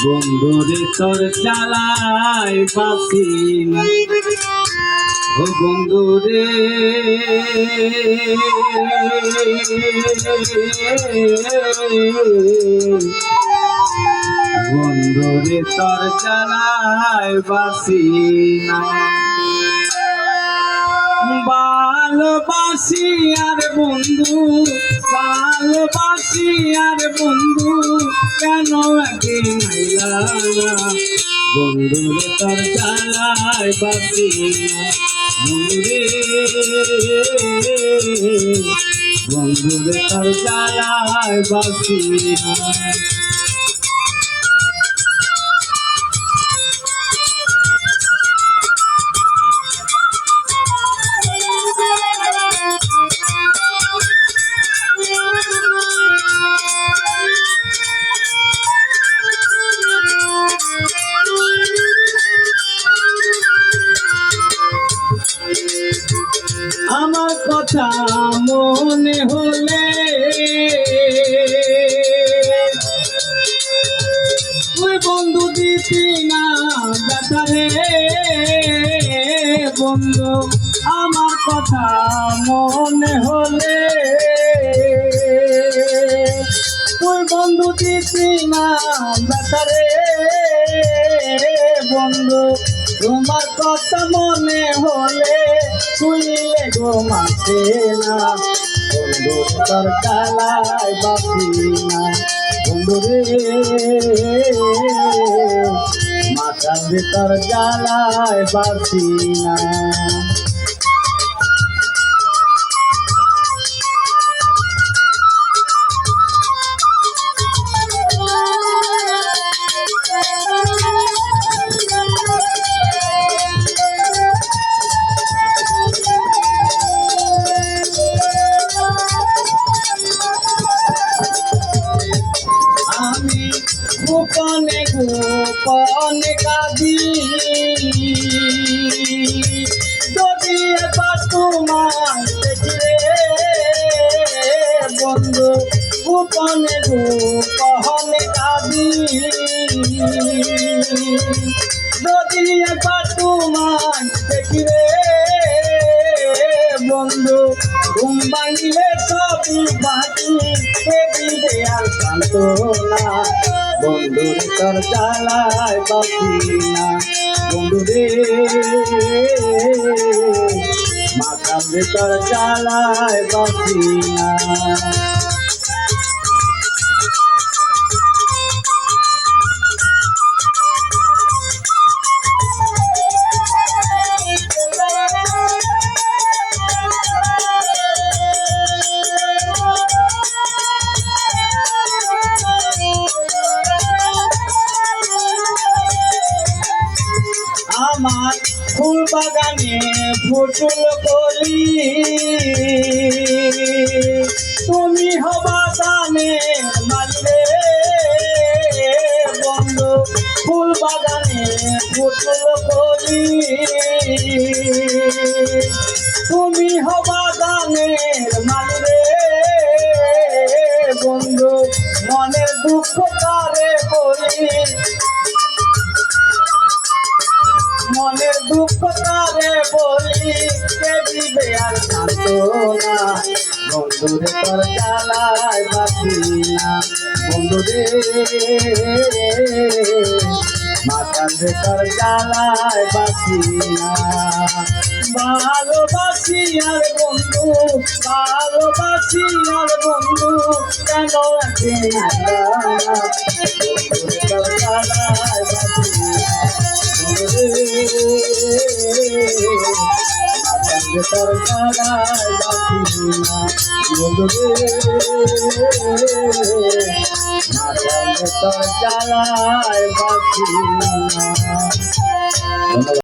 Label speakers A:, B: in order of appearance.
A: বন্ধুরে তোর জ্বালায় বাসি না, ও বন্ধুরে বন্ধুরে তোর জ্বালায় বাসি না। ভালোবাসি আর বন্ধু, ভালোবাসি আর বন্ধু, কেন একদিন আইলা না? বন্ধুরে তোর জ্বালায় বাসি না, বন্ধুরে বন্ধুরে তোর জ্বালায় বাসি না। আমার কথা মনে হলে তুই বন্ধু দিতি না বেটারে বন্ধু, আমার কথা মনে হলে তুই বন্ধু দিতি না বেটারে বন্ধু, তোমার কথা মনে হলে তুই ঘুমাতে না, বন্ধু তোর জ্বালায় বাসি না, বন্ধু রে মাথার ভিতর জ্বালায় বাসি না। গোপনে গোপনে কাঁদি যদি এবার তোমায় দেখলে বন্ধু, গোপনে গোপনে কাঁদি যদি এবার তোমায় দেখলে বন্ধু, ঘুম ভাঙিলে সবই বাকি দিবে আর সান্ত্বনা, বন্ধুর তোর জ্বালায় বাসি না, বন্ধুরে মাথার ভিতর জ্বালায় বাসি না। আমার ফুল বাগানে ফুটল কলি, তুমি হবা গানে মালিরে বন্ধু, ফুল বাগানে ফুটল কলি, তুমি হবা গানের মালিরে বন্ধু, মনের দুঃখ তারে বলি, মনের দুঃখ তারে বলি কে দিবে আর সান্ত্বনা, বন্ধুরে তোর জ্বালায় বাসি না, বন্ধুরে মাথার ভেতর জ্বালায় বাসি না। ভালোবাসি আর বন্ধু, ভালোবাসি আর বন্ধু, কেন একদিন আইলা না? বন্ধুরে তোর জ্বালায় বাসি না, তোর জ্বালায় বাসি না, বন্ধুরে তোর জ্বালায় বাসি না।